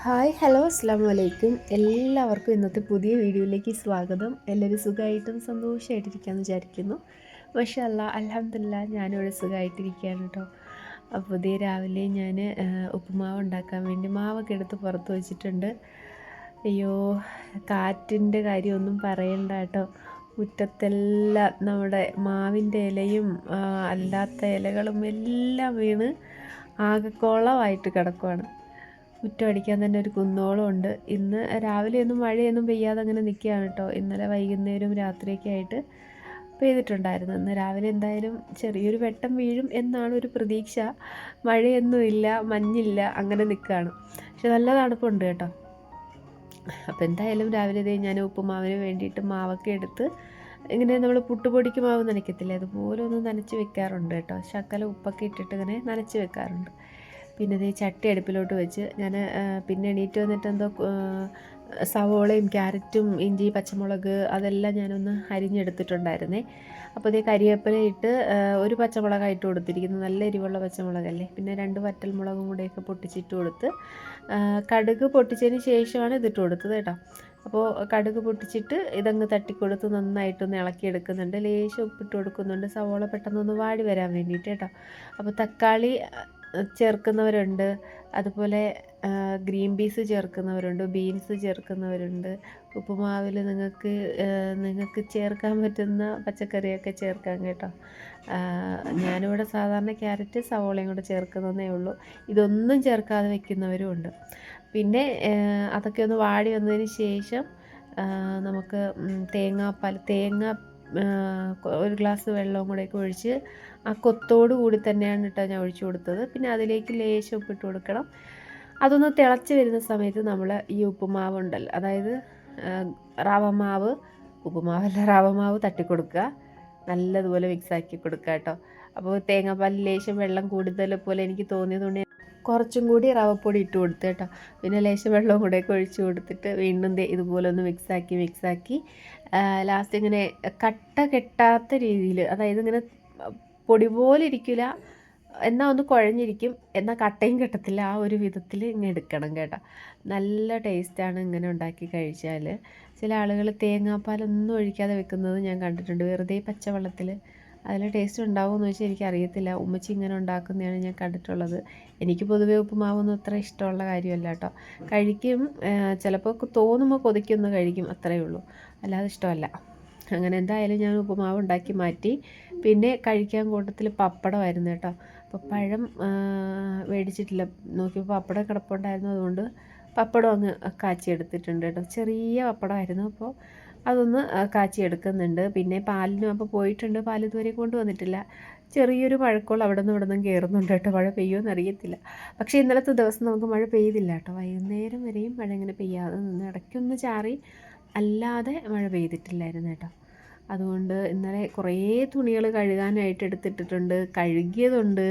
Hi hello അസ്സാമു അലൈക്കും. എല്ലാവർക്കും ഇന്നത്തെ പുതിയ വീഡിയോയിലേക്ക് സ്വാഗതം. എല്ലാവരും സുഖമായിട്ടും സന്തോഷമായിട്ടിരിക്കാമെന്ന് വിചാരിക്കുന്നു. മാഷാ അല്ലാ, അൽഹംദുലില്ലാ, ഞാനിവിടെ സുഖമായിട്ടിരിക്കുകയാണ് കേട്ടോ. അപ്പോൾ ഇതേ രാവിലെ ഞാൻ ഉപ്പുമാവ് ഉണ്ടാക്കാൻ വേണ്ടി മാവൊക്കെ എടുത്ത് പുറത്ത് വെച്ചിട്ടുണ്ട്. അയ്യോ, കാറ്റിൻ്റെ കാര്യമൊന്നും പറയണ്ട കേട്ടോ. മുറ്റത്തെല്ലാം നമ്മുടെ മാവിൻ്റെ ഇലയും അല്ലാത്ത ഇലകളും എല്ലാം വീണ് ആകെ കുളമായിട്ട് കിടക്കുവാണ്. മുറ്റം അടിക്കാൻ തന്നെ ഒരു കുന്നോളം ഉണ്ട്. ഇന്ന് രാവിലെയൊന്നും മഴയൊന്നും പെയ്യാതെ അങ്ങനെ നിൽക്കുകയാണ് കേട്ടോ. ഇന്നലെ വൈകുന്നേരവും രാത്രിയൊക്കെ ആയിട്ട് പെയ്തിട്ടുണ്ടായിരുന്നു. ഇന്ന് രാവിലെ എന്തായാലും ചെറിയൊരു വെട്ടം വീഴും എന്നാണ് ഒരു പ്രതീക്ഷ. മഴയൊന്നുമില്ല, മഞ്ഞില്ല, അങ്ങനെ നിൽക്കുകയാണ്. പക്ഷെ നല്ല തണുപ്പുണ്ട് കേട്ടോ. അപ്പോൾ എന്തായാലും രാവിലെ ഇതേ ഞാൻ ഉപ്പുമാവിന് വേണ്ടിയിട്ട് മാവൊക്കെ എടുത്ത് ഇങ്ങനെ നമ്മൾ പുട്ടുപൊടിക്ക് മാവ് നനയ്ക്കത്തില്ലേ, അതുപോലെ ഒന്ന് നനച്ച് വെക്കാറുണ്ട് കേട്ടോ. ശകലം ഉപ്പൊക്കെ ഇട്ടിട്ട് ഇങ്ങനെ നനച്ച് വെക്കാറുണ്ട്. പിന്നെ ഇത് ചട്ടി അടുപ്പിലോട്ട് വെച്ച് ഞാൻ പിന്നെ എണീറ്റ് വന്നിട്ട് എന്തോ സവോളയും ക്യാരറ്റും ഇഞ്ചി പച്ചമുളക് അതെല്ലാം ഞാനൊന്ന് അരിഞ്ഞെടുത്തിട്ടുണ്ടായിരുന്നേ. അപ്പോൾ ഇതേ കരിവേപ്പില ഇട്ട് ഒരു പച്ചമുളകായിട്ട് കൊടുത്തിരിക്കുന്നു, നല്ല എരിവുള്ള പച്ചമുളകല്ലേ. പിന്നെ 2 വറ്റൽമുളകും കൂടെയൊക്കെ പൊട്ടിച്ചിട്ട് കൊടുത്ത് കടുക് പൊട്ടിച്ചതിന് ശേഷമാണ് ഇതിട്ട് കൊടുത്തത് കേട്ടോ. അപ്പോൾ കടുക് പൊട്ടിച്ചിട്ട് ഇതങ്ങ് തട്ടിക്കൊടുത്ത് നന്നായിട്ടൊന്ന് ഇളക്കിയെടുക്കുന്നുണ്ട്. ലേശം ഉപ്പിട്ട് കൊടുക്കുന്നുണ്ട്, സവോള പെട്ടെന്നൊന്ന് വാടി വരാൻ വേണ്ടിയിട്ട് കേട്ടോ. അപ്പോൾ തക്കാളി ചേർക്കുന്നവരുണ്ട്, അതുപോലെ ഗ്രീൻ പീസ് ചേർക്കുന്നവരുണ്ട്, ബീൻസ് ചേർക്കുന്നവരുണ്ട്. ഉപ്പുമാവിൽ നിങ്ങൾക്ക് ചേർക്കാൻ പറ്റുന്ന പച്ചക്കറിയൊക്കെ ചേർക്കാം കേട്ടോ. ഞാനിവിടെ സാധാരണ ക്യാരറ്റ് സവോളയും കൂടെ ചേർക്കുന്നതേ ഉള്ളൂ. ഇതൊന്നും ചേർക്കാതെ വെക്കുന്നവരും ഉണ്ട്. പിന്നെ അതൊക്കെ ഒന്ന് വാടി വന്നതിന് ശേഷം നമുക്ക് തേങ്ങ ഒരു ഗ്ലാസ് വെള്ളവും കൂടെയൊക്കെ ഒഴിച്ച് ആ കൊത്തോട് കൂടി തന്നെയാണ് കേട്ടോ ഞാൻ ഒഴിച്ചു കൊടുത്തത്. പിന്നെ അതിലേക്ക് ലേശം ഉപ്പിട്ട് കൊടുക്കണം. അതൊന്ന് തിളച്ച് വരുന്ന സമയത്ത് നമ്മൾ ഈ ഉപ്പുമാവ് ഉണ്ടല്ലോ, അതായത് റവ മാവ്, റവ മാവ് തട്ടിക്കൊടുക്കുക, നല്ലതുപോലെ മിക്സാക്കി കൊടുക്കുക കേട്ടോ. അപ്പോൾ തേങ്ങാപ്പാലിൽ ലേശം വെള്ളം കൂടുതൽ പോലെ എനിക്ക് തോന്നിയതുകൊണ്ട് കുറച്ചും കൂടി റവപ്പൊടി ഇട്ട് കൊടുത്ത് കേട്ടോ. പിന്നെ ലേശം വെള്ളവും കൂടെയൊക്കെ ഒഴിച്ച് കൊടുത്തിട്ട് വീണ്ടും ഇതുപോലെ ഒന്ന് മിക്സാക്കി ലാസ്റ്റ് ഇങ്ങനെ കട്ട കെട്ടാത്ത രീതിയിൽ, അതായത് ഇങ്ങനെ പൊടി പോലെ ഇരിക്കില്ല, എന്നാൽ ഒന്ന് കുഴഞ്ഞിരിക്കും, എന്നാൽ കട്ടയും കെട്ടത്തില്ല, ആ ഒരു വിധത്തിൽ ഇങ്ങനെ എടുക്കണം കേട്ടോ. നല്ല ടേസ്റ്റാണ് ഇങ്ങനെ ഉണ്ടാക്കി കഴിച്ചാൽ. ചില ആളുകൾ തേങ്ങാപ്പാലൊന്നും ഒഴിക്കാതെ വെക്കുന്നത് ഞാൻ കണ്ടിട്ടുണ്ട്, വെറുതെ പച്ചവെള്ളത്തിൽ. അതിൽ ടേസ്റ്റ് ഉണ്ടാവുമെന്ന് ചോദിച്ചാൽ എനിക്കറിയത്തില്ല. ഉമ്മച്ചി ഇങ്ങനെ ഉണ്ടാക്കുന്നതാണ് ഞാൻ കണ്ടിട്ടുള്ളത്. എനിക്ക് പൊതുവേ ഉപ്പുമാവൊന്നും അത്ര ഇഷ്ടമുള്ള കാര്യമല്ല കേട്ടോ. കഴിക്കും, ചിലപ്പോൾ തോന്നുമ്പോൾ കൊതിക്കൊന്ന് കഴിക്കും, അത്രയേ ഉള്ളൂ, അല്ലാതെ ഇഷ്ടമല്ല. അങ്ങനെ എന്തായാലും ഞാൻ ഉപ്പുമാവ് ഉണ്ടാക്കി മാറ്റി. പിന്നെ കഴിക്കാൻ കൂട്ടത്തിൽ പപ്പടമായിരുന്നു കേട്ടോ. അപ്പോൾ പഴം മേടിച്ചിട്ടില്ല, നോക്കിയപ്പോൾ പപ്പടം കിടപ്പുണ്ടായിരുന്നു, അതുകൊണ്ട് പപ്പടം അങ്ങ് കാച്ചി എടുത്തിട്ടുണ്ട് കേട്ടോ. ചെറിയ പപ്പടമായിരുന്നു, അപ്പോൾ അതൊന്ന് കാച്ചി എടുക്കുന്നുണ്ട്. പിന്നെ പാലിനും അപ്പോൾ പോയിട്ടുണ്ട്, പാൽ ഇതുവരെ കൊണ്ടുവന്നിട്ടില്ല. ചെറിയൊരു മഴക്കോൾ അവിടെ നിന്ന് ഇവിടെ നിന്നും കയറുന്നുണ്ട് കേട്ടോ. മഴ പെയ്യുമെന്ന് അറിയത്തില്ല. പക്ഷേ ഇന്നലത്തെ ദിവസം നമുക്ക് മഴ പെയ്തില്ല കേട്ടോ. വൈകുന്നേരം വരെയും മഴ ഇങ്ങനെ പെയ്യാതെ നിന്ന് ഇടയ്ക്കൊന്ന് ചാറി, അല്ലാതെ മഴ പെയ്തിട്ടില്ലായിരുന്നു കേട്ടോ. അതുകൊണ്ട് ഇന്നലെ കുറേ തുണികൾ കഴുകാനായിട്ട് എടുത്തിട്ടിട്ടുണ്ട്. കഴുകിയതുണ്ട്,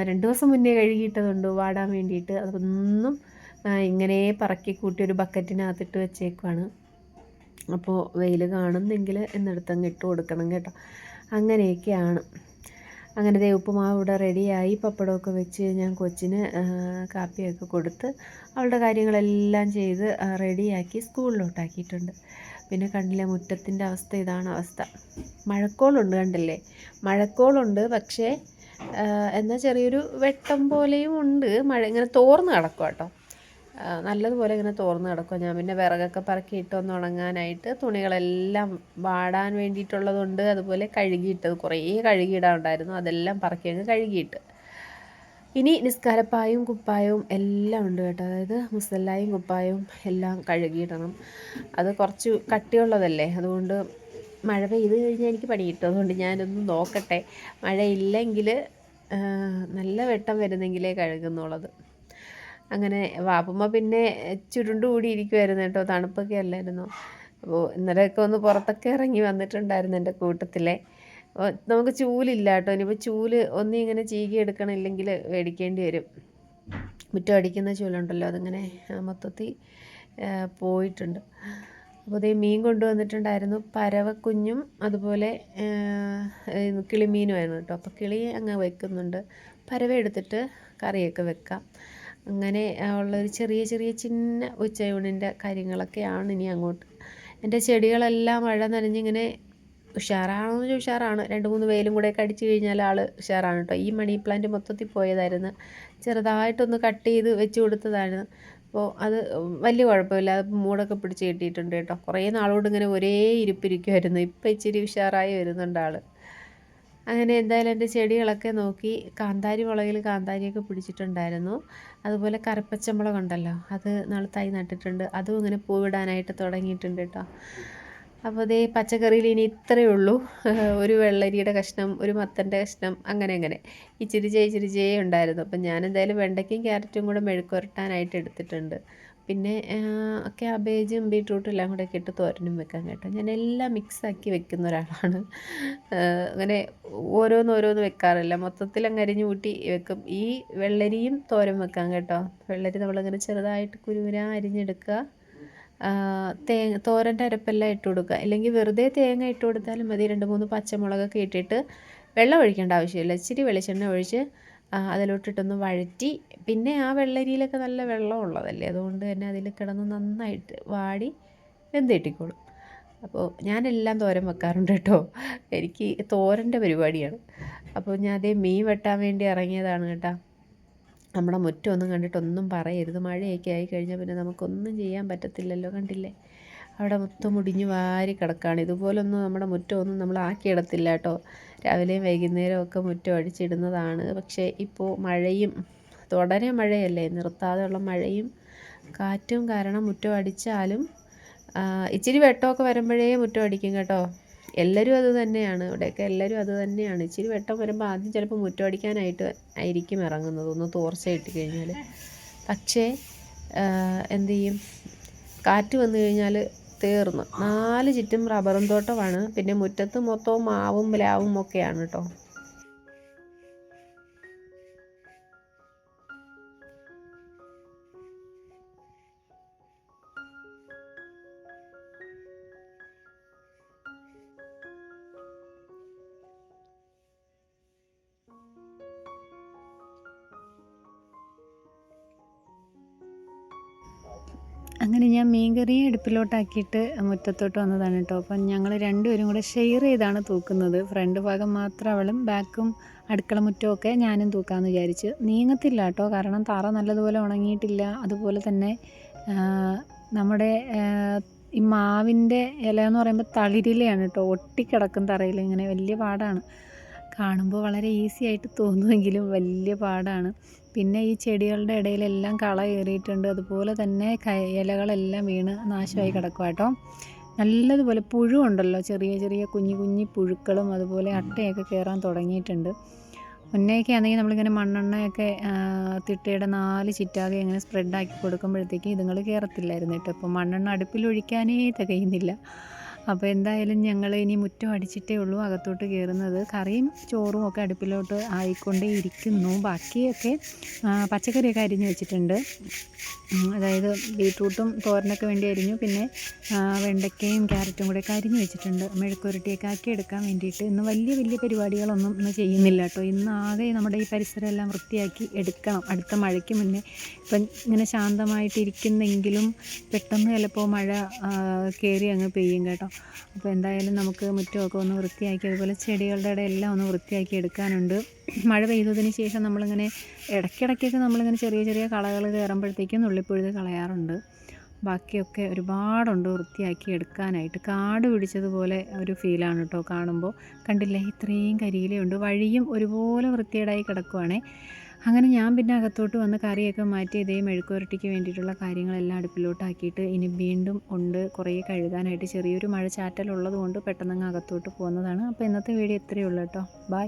2 ദിവസം മുന്നേ കഴുകിയിട്ടതുണ്ട് വാടാൻ വേണ്ടിയിട്ട്. അതൊന്നും ഇങ്ങനെ പറക്കി കൂട്ടി ഒരു ബക്കറ്റിനകത്തിട്ട് വെച്ചേക്കുവാണ്. അപ്പോൾ വെയിൽ കാണുന്നെങ്കിൽ എന്നിടത്തങ്ങ് ഇട്ട് കൊടുക്കണം കേട്ടോ. അങ്ങനെയൊക്കെയാണ്. അങ്ങനെ ദേ ഉപ്പുമാവ് ഇവിടെ റെഡിയായി. പപ്പടമൊക്കെ വെച്ച് ഞാൻ കൊച്ചിന് കാപ്പിയൊക്കെ കൊടുത്ത് അവളുടെ കാര്യങ്ങളെല്ലാം ചെയ്ത് റെഡിയാക്കി സ്കൂളിലോട്ടാക്കിയിട്ടുണ്ട്. പിന്നെ കണ്ടില്ലേ, മുറ്റത്തിൻ്റെ അവസ്ഥ ഇതാണ് അവസ്ഥ. മഴക്കോളുണ്ട്, കണ്ടില്ലേ, മഴക്കോളുണ്ട്. പക്ഷേ എന്നാൽ ചെറിയൊരു വെട്ടം പോലെയും ഉണ്ട്. മഴ ഇങ്ങനെ തോർന്ന് കിടക്കും കേട്ടോ, നല്ലതുപോലെ ഇങ്ങനെ തോർന്ന് കിടക്കും. ഞാൻ പിന്നെ വിറകൊക്കെ പറക്കിയിട്ട് ഒന്ന് ഉണങ്ങാനായിട്ട് തുണികളെല്ലാം വാടാൻ വേണ്ടിയിട്ടുള്ളതുണ്ട്. അതുപോലെ കഴുകിയിട്ടത് കുറേ കഴുകിയിടാനുണ്ടായിരുന്നു, അതെല്ലാം പറക്കി അങ്ങ് കഴുകിയിട്ട്. ഇനി നിസ്കാരപ്പായും കുപ്പായവും എല്ലാം ഉണ്ട് കേട്ടോ. അതായത് മുസല്ലായും കുപ്പായവും എല്ലാം കഴുകിയിടണം. അത് കുറച്ച് കട്ടിയുള്ളതല്ലേ, അതുകൊണ്ട് മഴ പെയ്ത് കഴിഞ്ഞാൽ എനിക്ക് പണി കിട്ടും. അതുകൊണ്ട് ഞാനൊന്ന് നോക്കട്ടെ, മഴയില്ലെങ്കിൽ നല്ല വെട്ടം വരുന്നെങ്കിലേ കഴുകുന്നുള്ളത്. അങ്ങനെ വാപ്പുമ്മ പിന്നെ ചുരുണ്ട് കൂടി ഇരിക്കുമായിരുന്നു കേട്ടോ, തണുപ്പൊക്കെ അല്ലായിരുന്നു. അപ്പോൾ ഇന്നലെയൊക്കെ ഒന്ന് പുറത്തൊക്കെ ഇറങ്ങി വന്നിട്ടുണ്ടായിരുന്നു എൻ്റെ കൂട്ടത്തിലെ. അപ്പോൾ നമുക്ക് ചൂലില്ല കേട്ടോ. ഇനിയിപ്പോൾ ചൂല് ഒന്നി ഇങ്ങനെ ചീകി എടുക്കണില്ലെങ്കിൽ മേടിക്കേണ്ടി വരും. മുറ്റം അടിക്കുന്ന ചൂലുണ്ടല്ലോ, അതിങ്ങനെ മൊത്തത്തിൽ പോയിട്ടുണ്ട്. അപ്പോൾ അതേ മീൻ കൊണ്ടുവന്നിട്ടുണ്ടായിരുന്നു, പരവക്കുഞ്ഞും അതുപോലെ കിളിമീനുമായിരുന്നു കേട്ടോ. അപ്പോൾ കിളി അങ്ങ് വെക്കുന്നുണ്ട്, പരവ എടുത്തിട്ട് കറിയൊക്കെ വെക്കാം. അങ്ങനെ ഉള്ളൊരു ചെറിയ ചെറിയ ചിന്ന ഉച്ചയൂണിൻ്റെ കാര്യങ്ങളൊക്കെയാണ് ഇനി അങ്ങോട്ട്. എൻ്റെ ചെടികളെല്ലാം മഴ നനഞ്ഞിങ്ങനെ ഉഷാറാണെന്ന് വെച്ചാൽ ഉഷാറാണ്. 2-3 വെയിലും കൂടെയൊക്കെ അടിച്ചു കഴിഞ്ഞാൽ ആൾ ഉഷാറാണ് കേട്ടോ. ഈ മണി പ്ലാന്റ് മൊത്തത്തിൽ പോയതായിരുന്നു. ചെറുതായിട്ടൊന്ന് കട്ട് ചെയ്ത് വെച്ച് കൊടുത്തതാണ്. അപ്പോൾ അത് വലിയ കുഴപ്പമില്ല. അത് മൂടൊക്കെ പിടിച്ച് കിട്ടിയിട്ടുണ്ട് കേട്ടോ. കുറേ നാളോട് ഇങ്ങനെ ഒരേ ഇരിപ്പിരിക്കുമായിരുന്നു. ഇപ്പം ഇച്ചിരി ഉഷാറായി വരുന്നുണ്ട് ആൾ. അങ്ങനെ എന്തായാലും എൻ്റെ ചെടികളൊക്കെ നോക്കി. കാന്താരി മുളകിൽ കാന്താരിയൊക്കെ പിടിച്ചിട്ടുണ്ടായിരുന്നു. അതുപോലെ കറുപ്പച്ചമുളകുണ്ടല്ലോ, അത് തൈ നട്ടിട്ടുണ്ട്. അതും ഇങ്ങനെ പൂവിടാനായിട്ട് തുടങ്ങിയിട്ടുണ്ട് കേട്ടോ. അപ്പോൾ ദേ പച്ചക്കറിയിൽ ഇനി ഇത്രയേ ഉള്ളൂ. ഒരു വെള്ളരിയുടെ കഷ്ണം, ഒരു മത്തൻ്റെ കഷ്ണം, അങ്ങനെ അങ്ങനെ ഇച്ചിരി ഉണ്ടായിരുന്നു. അപ്പം ഞാൻ എന്തായാലും വെണ്ടയ്ക്കയും ക്യാരറ്റും കൂടെ മെഴുക്കുരട്ടാനായിട്ട് എടുത്തിട്ടുണ്ട്. പിന്നെ ക്യാബേജും ബീട്രൂട്ടും എല്ലാം കൂടെ ഒക്കെ ഇട്ട് തോരനും വെക്കാൻ കേട്ടോ. ഞാൻ എല്ലാം മിക്സാക്കി വെക്കുന്ന ഒരാളാണ്. അങ്ങനെ ഓരോന്ന് വെക്കാറില്ല, മൊത്തത്തിൽ അങ്ങ് അരിഞ്ഞു കൂട്ടി വെക്കും. ഈ വെള്ളരിയും തോരൻ വെക്കാം കേട്ടോ. വെള്ളരി നമ്മളിങ്ങനെ ചെറുതായിട്ട് കുരുകുരാ അരിഞ്ഞെടുക്കുക. തോരൻ്റെ അരപ്പെല്ലാം ഇട്ട് കൊടുക്കുക. ഇല്ലെങ്കിൽ വെറുതെ തേങ്ങ ഇട്ട് കൊടുത്താലും മതി. 2-3 പച്ചമുളകൊക്കെ ഇട്ടിട്ട് വെള്ളം ഒഴിക്കേണ്ട ആവശ്യമില്ല. ഇച്ചിരി വെളിച്ചെണ്ണ ഒഴിച്ച് അതിലോട്ടിട്ടൊന്ന് വഴറ്റി. പിന്നെ ആ വെള്ളരിയിലൊക്കെ നല്ല വെള്ളം ഉള്ളതല്ലേ, അതുകൊണ്ട് തന്നെ അതിൽ കിടന്ന് നന്നായിട്ട് വാടി വെന്തിട്ടിക്കോളും. അപ്പോൾ ഞാനെല്ലാം തോരൻ വെക്കാറുണ്ട് കേട്ടോ. എനിക്ക് തോരൻ്റെ പരിപാടിയാണ്. അപ്പോൾ ഞാൻ അതേ മീൻ വെട്ടാൻ വേണ്ടി ഇറങ്ങിയതാണ് കേട്ടോ. നമ്മുടെ മുറ്റമൊന്നും കണ്ടിട്ടൊന്നും പറയരുത്. മഴയൊക്കെ ആയിക്കഴിഞ്ഞാൽ പിന്നെ നമുക്കൊന്നും ചെയ്യാൻ പറ്റത്തില്ലല്ലോ. കണ്ടില്ലേ, അവിടെ മൊത്തം മുടിഞ്ഞ് വാരി കിടക്കുകയാണ്. ഇതുപോലൊന്നും നമ്മുടെ മുറ്റമൊന്നും നമ്മൾ ആക്കിയിടത്തില്ല കേട്ടോ. രാവിലെയും വൈകുന്നേരവും ഒക്കെ മുറ്റം അടിച്ചിടുന്നതാണ്. പക്ഷേ ഇപ്പോൾ മഴയും തുടരെ മഴയല്ലേ, നിർത്താതെയുള്ള മഴയും കാറ്റും കാരണം മുറ്റം അടിച്ചാലും ഇച്ചിരി വെട്ടമൊക്കെ വരുമ്പോഴേ മുറ്റം അടിക്കും കേട്ടോ. എല്ലാവരും അത് തന്നെയാണ്, ഇവിടെയൊക്കെ എല്ലാവരും അത് തന്നെയാണ്. ഇച്ചിരി വെട്ടം വരുമ്പോൾ ആദ്യം ചിലപ്പോൾ മുറ്റം അടിക്കാനായിട്ട് ആയിരിക്കും ഇറങ്ങുന്നത്, ഒന്ന് തോർച്ച ഇട്ട് കഴിഞ്ഞാൽ. പക്ഷേ എന്ത് ചെയ്യും, കാറ്റ് വന്നു കഴിഞ്ഞാൽ തീർന്നു. 4 ചുറ്റും റബ്ബറും തോട്ടമാണ്. പിന്നെ മുറ്റത്ത് മൊത്തവും മാവും പ്ലാവും ഒക്കെയാണ് കേട്ടോ. അങ്ങനെ ഞാൻ മീൻകറി അടുപ്പിലോട്ടാക്കിയിട്ട് മുറ്റത്തോട്ട് വന്നതാണ് കേട്ടോ. അപ്പം ഞങ്ങൾ രണ്ടുപേരും കൂടെ ഷെയർ ചെയ്താണ് തൂക്കുന്നത്. ഫ്രണ്ട് ഭാഗം മാത്രം അവളും ബാക്കും അടുക്കള മുറ്റമൊക്കെ ഞാനും തൂക്കാമെന്ന് വിചാരിച്ച്. നീങ്ങത്തില്ല കേട്ടോ, കാരണം തറ നല്ലതുപോലെ ഉണങ്ങിയിട്ടില്ല. അതുപോലെ തന്നെ നമ്മുടെ ഈ മാവിൻ്റെ ഇല എന്ന് പറയുമ്പോൾ തളിരിലയാണ് കേട്ടോ, ഒട്ടിക്കിടക്കും തറയിൽ. ഇങ്ങനെ വലിയ പാടാണ്. കാണുമ്പോൾ വളരെ ഈസി ആയിട്ട് തോന്നുമെങ്കിലും വലിയ പാടാണ്. പിന്നെ ഈ ചെടികളുടെ ഇടയിലെല്ലാം കള കയറിയിട്ടുണ്ട്. അതുപോലെ തന്നെ ഇലകളെല്ലാം വീണ് നാശമായി കിടക്കുക കേട്ടോ. നല്ലതുപോലെ പുഴുണ്ടല്ലോ, ചെറിയ ചെറിയ കുഞ്ഞു പുഴുക്കളും അതുപോലെ അട്ടയൊക്കെ കയറാൻ തുടങ്ങിയിട്ടുണ്ട്. മുന്നേയൊക്കെ ആണെങ്കിൽ നമ്മളിങ്ങനെ മണ്ണെണ്ണയൊക്കെ തിട്ടയുടെ 4 ചിറ്റാകെ ഇങ്ങനെ സ്പ്രെഡാക്കി കൊടുക്കുമ്പോഴത്തേക്ക് ഇതുങ്ങൾ കയറത്തില്ലായിരുന്നു കേട്ടോ. ഇപ്പോൾ മണ്ണെണ്ണ അടുപ്പിലൊഴിക്കാനേ തികയുന്നില്ല. അപ്പോൾ എന്തായാലും ഞങ്ങൾ ഇനി മുറ്റം അടിച്ചിട്ടേ ഉള്ളൂ അകത്തോട്ട് കയറുന്നത്. കറിയും ചോറും ഒക്കെ അടുപ്പിലോട്ട് ആയിക്കൊണ്ടേ ഇരിക്കുന്നു. ബാക്കിയൊക്കെ പച്ചക്കറിയൊക്കെ അരിഞ്ഞ് വെച്ചിട്ടുണ്ട്. അതായത് ബീട്രൂട്ടും തോരനൊക്കെ വേണ്ടി അരിഞ്ഞു. പിന്നെ വെണ്ടയ്ക്കയും ക്യാരറ്റും കൂടെ ഒക്കെ അരിഞ്ഞ് വെച്ചിട്ടുണ്ട്, മെഴുക്കുരട്ടിയൊക്കെ ആക്കി എടുക്കാൻ വേണ്ടിയിട്ട്. ഇന്ന് വലിയ പരിപാടികളൊന്നും ഇന്ന് ചെയ്യുന്നില്ല കേട്ടോ. ഇന്ന് ആകെ നമ്മുടെ ഈ പരിസരം എല്ലാം വൃത്തിയാക്കി എടുക്കണം അടുത്ത മഴയ്ക്ക് മുന്നേ. ഇപ്പം ഇങ്ങനെ ശാന്തമായിട്ടിരിക്കുന്നെങ്കിലും പെട്ടെന്ന് ചിലപ്പോൾ മഴ കയറി അങ്ങ് പെയ്യും കേട്ടോ. അപ്പോൾ എന്തായാലും നമുക്ക് മുറ്റമൊക്കെ ഒന്ന് വൃത്തിയാക്കി, അതുപോലെ ചെടികളുടെ ഇടയെല്ലാം ഒന്ന് വൃത്തിയാക്കി എടുക്കാനുണ്ട്. മഴ പെയ്തതിന് ശേഷം നമ്മളിങ്ങനെ ഇടയ്ക്കിടയ്ക്കൊക്കെ നമ്മളിങ്ങനെ ചെറിയ കളകൾ കയറുമ്പോഴത്തേക്കും നുള്ളിപ്പൊഴുത് കളയാറുണ്ട്. ബാക്കിയൊക്കെ ഒരുപാടുണ്ട് വൃത്തിയാക്കി എടുക്കാനായിട്ട്. കാട് പിടിച്ചതുപോലെ ഒരു ഫീലാണ് കേട്ടോ കാണുമ്പോൾ. കണ്ടില്ലേ, ഇത്രയും കരിയിലയുണ്ട്. വഴിയും ഒരുപോലെ വൃത്തികേടായി കിടക്കുവാണേ. അങ്ങനെ ഞാൻ പിന്നെ അകത്തോട്ട് വന്ന് കറിയൊക്കെ മാറ്റി ഇതേ മെഴുക്കുവരട്ടിക്ക് വേണ്ടിയിട്ടുള്ള കാര്യങ്ങളെല്ലാം അടുപ്പിലോട്ടാക്കിയിട്ട് ഇനി വീണ്ടും ഉണ്ട് കുറേ കഴുകാനായിട്ട്. ചെറിയൊരു മഴ ചാറ്റലുള്ളത് കൊണ്ട് പെട്ടെന്നങ്ങ് അകത്തോട്ട് പോകുന്നതാണ്. അപ്പോൾ ഇന്നത്തെ വീഡിയോ ഇത്രയേ ഉള്ളൂ കേട്ടോ. ബൈ.